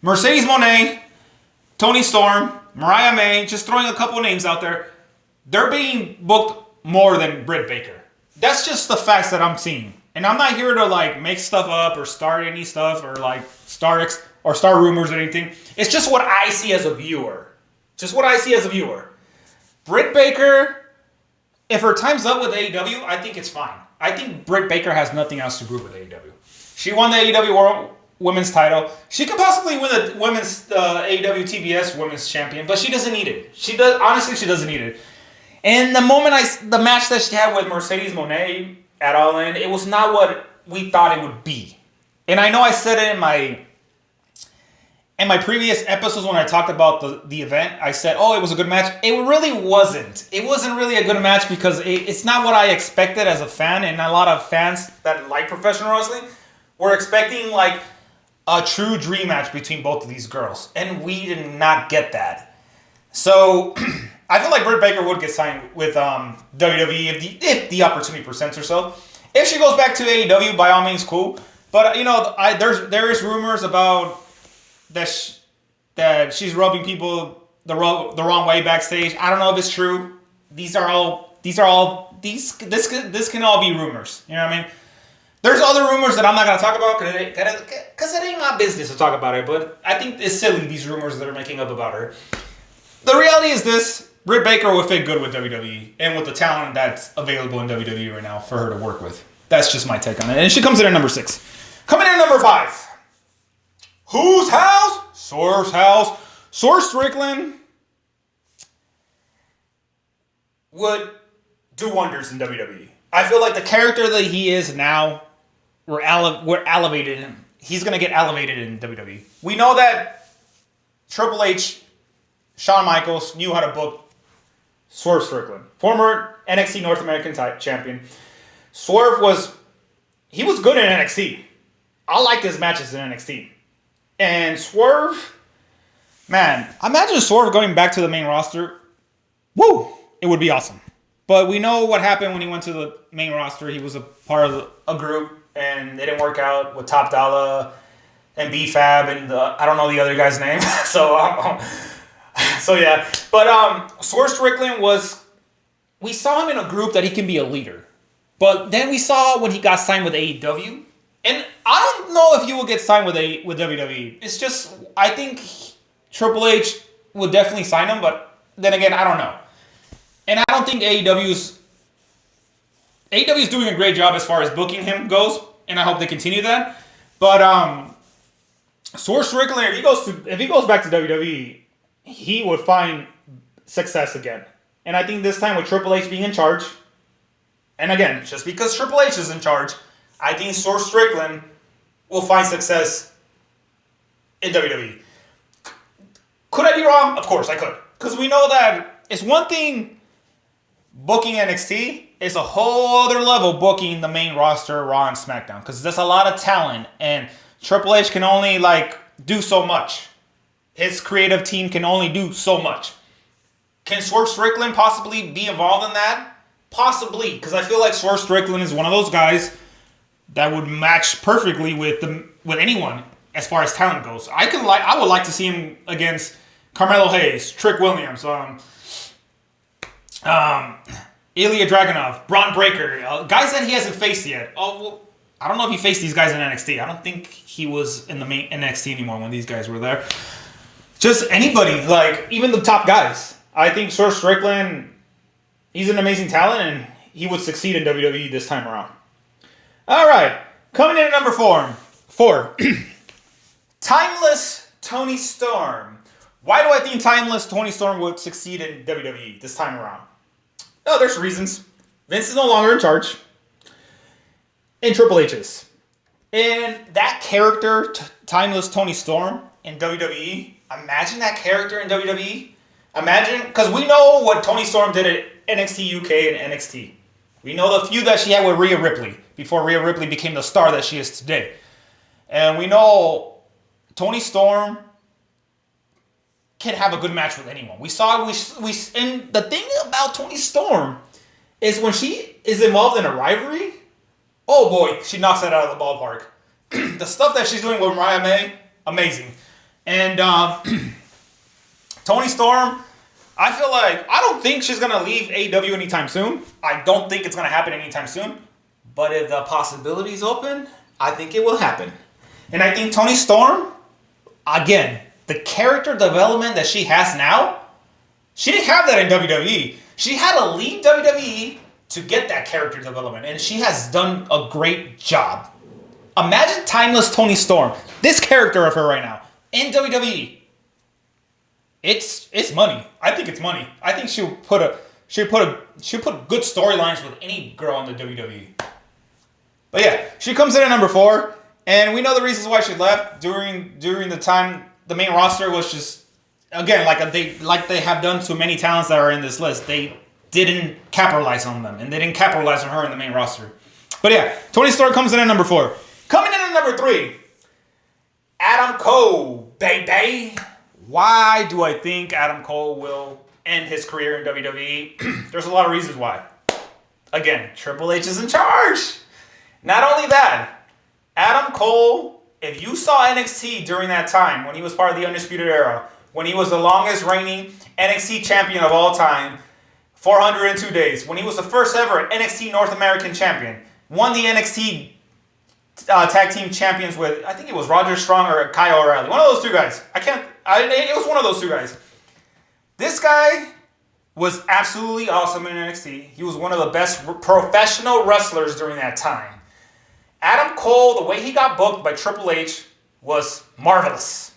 Mercedes Moné, Toni Storm, Mariah May, just throwing a couple names out there, they're being booked more than Britt Baker. That's just the facts that I'm seeing. And I'm not here to make stuff up or start any stuff or start rumors or anything. It's just what I see as a viewer. Britt Baker, if her time's up with AEW, I think it's fine. I think Britt Baker has nothing else to prove with AEW. She won the AEW World Women's title. She could possibly win the women's AEW TBS Women's Champion, but she doesn't need it. She doesn't need it. And the match that she had with Mercedes Moné at All In, it was not what we thought it would be. And I know I said it in my previous episodes when I talked about the event. I said, oh, it was a good match. It really wasn't. It wasn't really a good match because it's not what I expected as a fan. And a lot of fans that like professional wrestling were expecting like a true dream match between both of these girls. And we did not get that. So I feel like Britt Baker would get signed with WWE if the opportunity presents herself. If she goes back to AEW, by all means, cool. But there is rumors about that she's rubbing people the wrong way backstage. I don't know if it's true. This can all be rumors. You know what I mean? There's other rumors that I'm not going to talk about because it ain't my business to talk about it. But I think it's silly, these rumors that are making up about her. The reality is this: Britt Baker would fit good with WWE and with the talent that's available in WWE right now for her to work with. That's just my take on it. And she comes in at number 6. Coming in at number 5. Whose house? Swerve's house. Swerve Strickland would do wonders in WWE. I feel like the character that he is now, we're elevated him. He's going to get elevated in WWE. We know that Triple H, Shawn Michaels, knew how to book Swerve Strickland, former NXT North American champion. Swerve was good in NXT. I liked his matches in NXT. And Swerve, man, imagine Swerve going back to the main roster. Woo! It would be awesome. But we know what happened when he went to the main roster. He was a part of a group, and it didn't work out with Top Dollar and B-Fab, and I don't know the other guy's name. So yeah. But Swerve Strickland we saw him in a group that he can be a leader. But then we saw when he got signed with AEW, and I don't know if he will get signed with WWE. It's just, I think Triple H would definitely sign him, but then again, I don't know. And I don't think AEW's doing a great job as far as booking him goes, and I hope they continue that. But Swerve Strickland, if he goes back to WWE, he would find success again. And I think this time with Triple H being in charge, and again, just because Triple H is in charge, I think Swerve Strickland will find success in WWE. Could I be wrong? Of course I could. Because we know that it's one thing booking NXT, it's a whole other level booking the main roster, Raw and SmackDown. Because there's a lot of talent, and Triple H can only do so much. His creative team can only do so much. Can Swerve Strickland possibly be involved in that? Possibly, because I feel like Swerve Strickland is one of those guys that would match perfectly with anyone as far as talent goes. I would like to see him against Carmelo Hayes, Trick Williams, Ilya Dragunov, Braun Breaker, guys that he hasn't faced yet. Oh, well, I don't know if he faced these guys in NXT. I don't think he was in the main NXT anymore when these guys were there. Just anybody, even the top guys. I think Swerve Strickland, he's an amazing talent, and he would succeed in WWE this time around. All right, coming in at number 4. Timeless Toni Storm. Why do I think Timeless Toni Storm would succeed in WWE this time around? Oh, there's reasons. Vince is no longer in charge. And Triple H is. And that character, Timeless Toni Storm, in WWE, imagine that character in WWE. Imagine, because we know what Toni Storm did at NXT UK and NXT. We know the feud that she had with Rhea Ripley before Rhea Ripley became the star that she is today. And we know Toni Storm can have a good match with anyone. And the thing about Toni Storm is when she is involved in a rivalry, oh boy, she knocks that out of the ballpark. The stuff that she's doing with Mariah May, amazing. And Toni Storm, I don't think she's going to leave AEW anytime soon. I don't think it's going to happen anytime soon. But if the possibility is open, I think it will happen. And I think Toni Storm, again, the character development that she has now, she didn't have that in WWE. She had to leave WWE to get that character development, and she has done a great job. Imagine Timeless Toni Storm, this character of her right now in WWE. It's money. I think it's money. I think she'll put good storylines with any girl in the WWE. But yeah, she comes in at number 4, and we know the reasons why she left during the time. The main roster was just, again, like they have done to many talents that are in this list. They didn't capitalize on them, and they didn't capitalize on her in the main roster. But yeah, Toni Storm comes in at number 4. Coming in at number 3, Adam Cole, baby. Why do I think Adam Cole will end his career in WWE? There's a lot of reasons why. Again, Triple H is in charge. Not only that, Adam Cole, if you saw NXT during that time, when he was part of the Undisputed Era, when he was the longest reigning NXT champion of all time, 402 days, when he was the first ever NXT North American champion, won the NXT tag team champions with, I think it was Roderick Strong or Kyle O'Reilly. One of those two guys. It was one of those two guys. This guy was absolutely awesome in NXT. He was one of the best professional wrestlers during that time. Adam Cole, the way he got booked by Triple H was marvelous.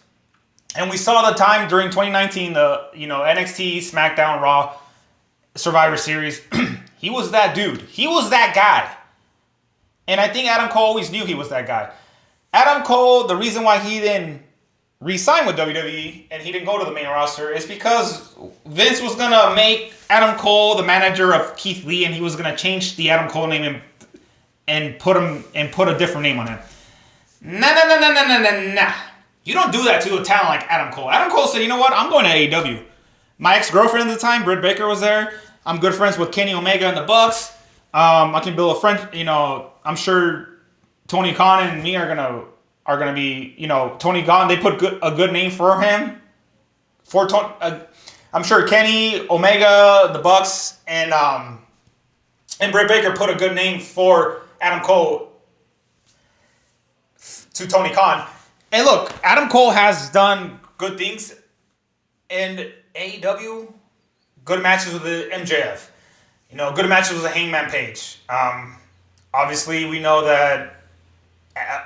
And we saw the time during 2019, the NXT, SmackDown, Raw, Survivor Series. He was that dude. He was that guy. And I think Adam Cole always knew he was that guy. Adam Cole, the reason why he didn't re-sign with WWE and he didn't go to the main roster is because Vince was going to make Adam Cole the manager of Keith Lee, and he was going to change the Adam Cole name and put a different name on him. Nah. You don't do that to a talent like Adam Cole. Adam Cole said, you know what? I'm going to AEW. My ex-girlfriend at the time, Britt Baker, was there. I'm good friends with Kenny Omega and the Bucks. I can build a friend. I'm sure Tony Khan and me are gonna be. Tony Khan. They put a good name for him. For Tony, I'm sure Kenny Omega, the Bucks, and Britt Baker put a good name for Adam Cole to Tony Khan. And look, Adam Cole has done good things in AEW. Good matches with the MJF. Good matches with the Hangman Page. Obviously, we know that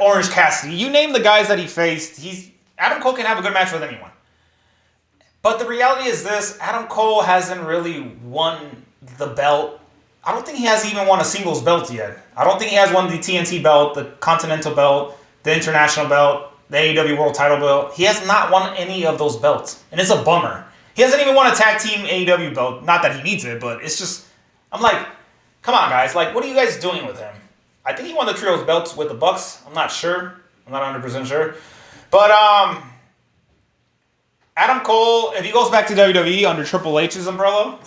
Orange Cassidy. You name the guys that he faced. Adam Cole can have a good match with anyone. But the reality is this: Adam Cole hasn't really won the belt. I don't think he has even won a singles belt yet. I don't think he has won the TNT belt, the Continental belt, the International belt, the AEW World Title belt. He has not won any of those belts, and it's a bummer. He hasn't even won a tag team AEW belt. Not that he needs it, but it's just, I'm like, come on, guys. Like, what are you guys doing with him? I think he won the trios belts with the Bucks. I'm not sure. I'm not 100% sure. But Adam Cole, if he goes back to WWE under Triple H's umbrella,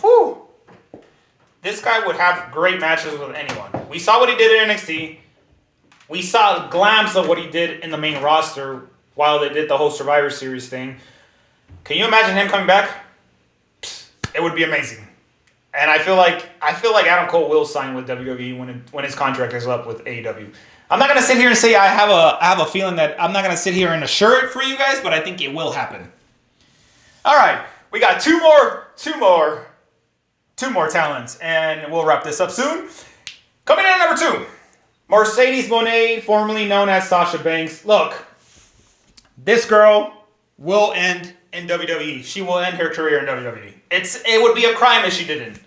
this guy would have great matches with anyone. We saw what he did in NXT. We saw a glimpse of what he did in the main roster while they did the whole Survivor Series thing. Can you imagine him coming back? It would be amazing. And I feel like Adam Cole will sign with WWE when his contract is up with AEW. I'm not gonna sit here and say I have a feeling that I'm not gonna sit here and assure it for you guys, but I think it will happen. All right, we got two more talents, and we'll wrap this up soon. Coming in at number 2, Mercedes Moné, formerly known as Sasha Banks. Look, this girl will end in WWE. She will end her career in WWE. It would be a crime if she didn't.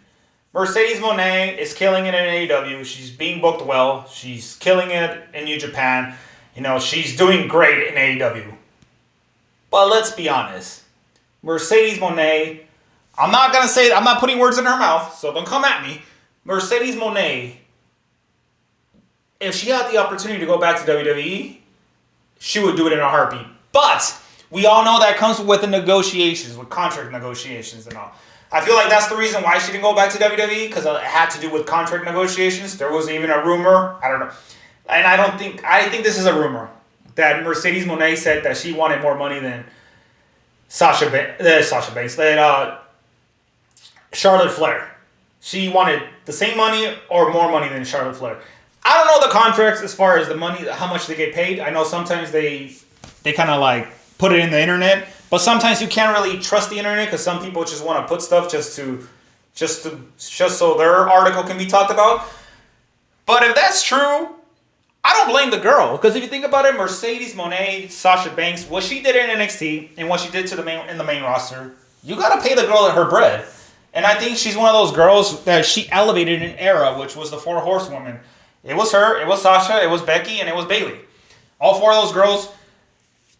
Mercedes Moné is killing it in AEW. She's being booked well. She's killing it in New Japan. She's doing great in AEW. But let's be honest. Mercedes Moné, I'm not putting words in her mouth, so don't come at me. Mercedes Moné, if she had the opportunity to go back to WWE, she would do it in a heartbeat. But we all know that comes with the negotiations, with contract negotiations and all. I feel like that's the reason why she didn't go back to WWE, because it had to do with contract negotiations. There was even a rumor, I don't know, and I think this is a rumor, that Mercedes Moné said that she wanted more money than Charlotte Flair. She wanted the same money or more money than Charlotte Flair. I don't know the contracts as far as the money, how much they get paid. I know sometimes they kind of like put it in the internet, but sometimes you can't really trust the internet because some people just want to put stuff just just so their article can be talked about. But if that's true, I don't blame the girl, because if you think about it, Mercedes Moné, Sasha Banks, what she did in NXT and what she did in the main roster, you gotta pay the girl her bread. And I think she's one of those girls that she elevated an era, which was the 4 Horsewomen. It was her, it was Sasha, it was Becky, and it was Bayley. All 4 of those girls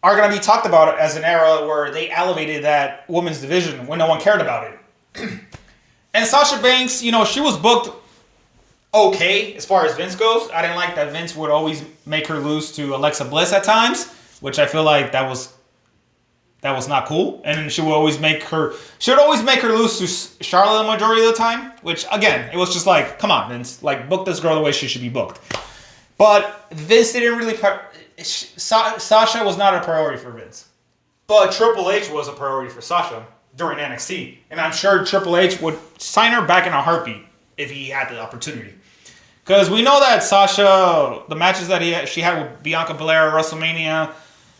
are going to be talked about as an era where they elevated that women's division when no one cared about it. And Sasha Banks, she was booked okay as far as Vince goes. I didn't like that Vince would always make her lose to Alexa Bliss at times, which I feel like that was not cool. And she would always make her lose to Charlotte the majority of the time, which again, it was just like, come on, Vince, like book this girl the way she should be booked. But Vince didn't really. Sasha was not a priority for Vince, but Triple H was a priority for Sasha during NXT, and I'm sure Triple H would sign her back in a heartbeat if he had the opportunity. Because we know that Sasha, the matches that she had with Bianca Belair at WrestleMania,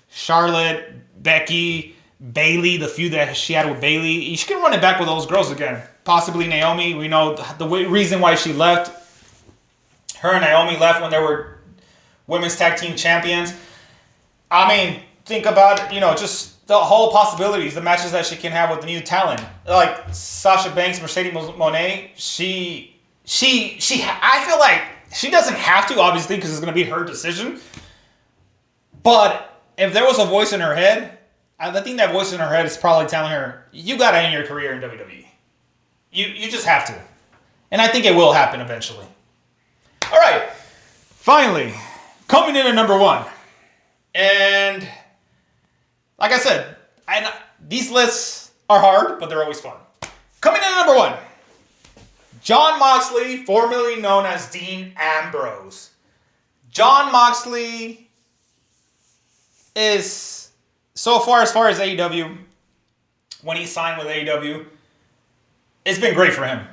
Charlotte, Becky, Bayley, the feud that she had with Bayley, she can run it back with those girls again. Possibly Naomi. We know the reason why she left. Her and Naomi left when they were women's tag team champions. I mean, think about, just the whole possibilities, the matches that she can have with the new talent. Like Sasha Banks, Mercedes Moné, I feel like she doesn't have to, obviously, because it's going to be her decision. But if there was a voice in her head, I think that voice in her head is probably telling her, you got to end your career in WWE. You just have to. And I think it will happen eventually. All right. Finally, coming in at number 1. And like I said, these lists are hard, but they're always fun. Coming in at number 1. Jon Moxley, formerly known as Dean Ambrose. Jon Moxley is, so far as AEW, when he signed with AEW, it's been great for him.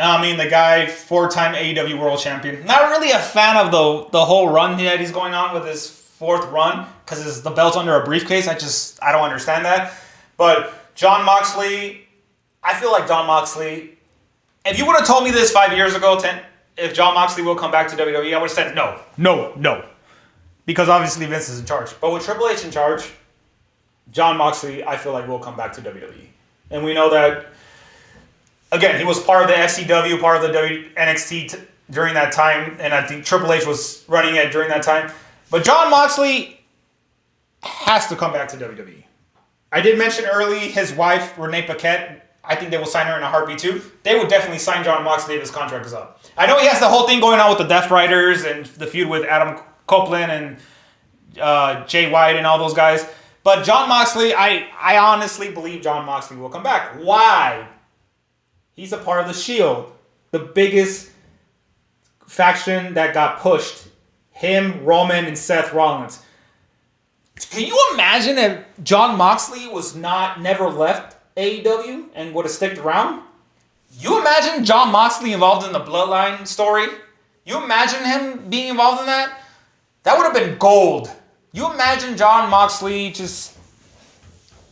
I mean, the guy, 4-time AEW World Champion. Not really a fan of the whole run that he's going on with his 4th run, because the belt's under a briefcase. I don't understand that. But Jon Moxley, I feel like Jon Moxley, if you would have told me this 5 years ago, if Jon Moxley will come back to WWE, I would have said no. Because obviously Vince is in charge. But with Triple H in charge, Jon Moxley, I feel like, will come back to WWE. And we know that, again, he was part of the FCW, part of the NXT during that time. And I think Triple H was running it during that time. But Jon Moxley has to come back to WWE. I did mention early his wife, Renee Paquette. I think they will sign her in a heartbeat too. They would definitely sign Jon Moxley if his contract is up. I know he has the whole thing going on with the Death Riders and the feud with Adam Copeland and Jay White and all those guys. But Jon Moxley, I honestly believe Jon Moxley will come back. Why? He's a part of the Shield. The biggest faction that got pushed. Him, Roman, and Seth Rollins. Can you imagine if Jon Moxley was never left AEW and would have sticked around? You imagine Jon Moxley involved in the Bloodline story? You imagine him being involved in that? That would have been gold. You imagine Jon Moxley just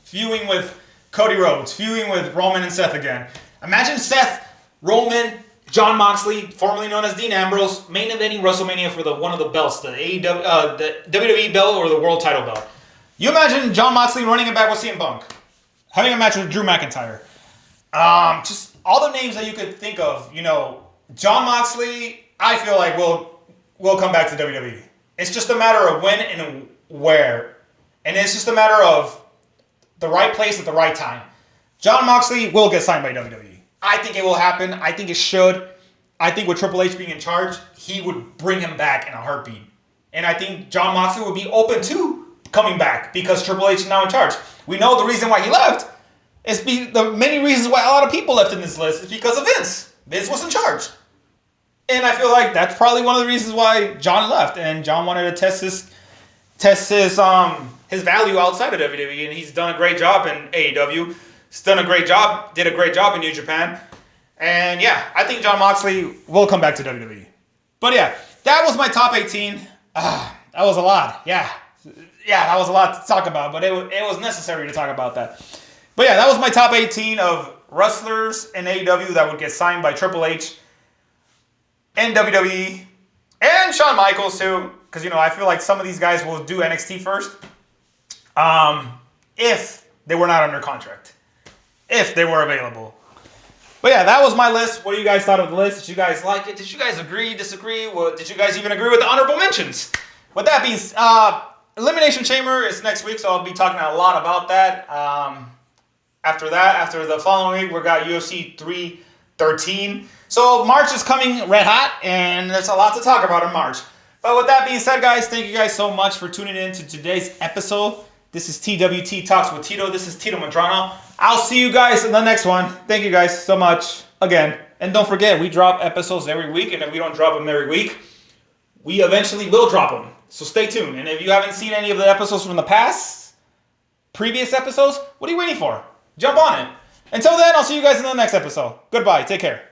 feuding with Cody Rhodes, feuding with Roman and Seth again. Imagine Seth, Roman, Jon Moxley, formerly known as Dean Ambrose, main eventing WrestleMania for one of the belts, the WWE belt or the World Title belt. You imagine Jon Moxley running it back with CM Punk, having a match with Drew McIntyre. Just all the names that you could think of. Jon Moxley, I feel like will come back to WWE. It's just a matter of when and where, and it's just a matter of the right place at the right time. Jon Moxley will get signed by WWE. I think it will happen. I think it should. I think with Triple H being in charge, he would bring him back in a heartbeat. And I think Jon Moxley would be open to coming back because Triple H is now in charge. We know the reason why he left is the many reasons why a lot of people left in this list is because of Vince. Vince was in charge. And I feel like that's probably one of the reasons why Jon left. And Jon wanted to test his value outside of WWE. And he's done a great job in AEW. He's did a great job in New Japan. And yeah, I think Jon Moxley will come back to WWE. But yeah, that was my top 18. That was a lot. Yeah, that was a lot to talk about. But it was necessary to talk about that. But yeah, that was my top 18 of wrestlers in AEW that would get signed by Triple H and WWE and Shawn Michaels too, because I feel like some of these guys will do NXT first, if they were not under contract, if they were available. But yeah, that was my list. What do you guys thought of the list? Did you guys like it? Did you guys agree, disagree? Did you guys even agree with the honorable mentions? With that being Elimination Chamber is next week, so I'll be talking a lot about that. After the following week, we got UFC 313. So March is coming red hot, and there's a lot to talk about in March. But with that being said, guys, thank you guys so much for tuning in to today's episode. This is TWT Talks with Tito. This is Tito Madrano. I'll see you guys in the next one. Thank you guys so much again. And don't forget, we drop episodes every week, and if we don't drop them every week, we eventually will drop them. So stay tuned. And if you haven't seen any of the episodes from the previous episodes, what are you waiting for? Jump on it. Until then, I'll see you guys in the next episode. Goodbye. Take care.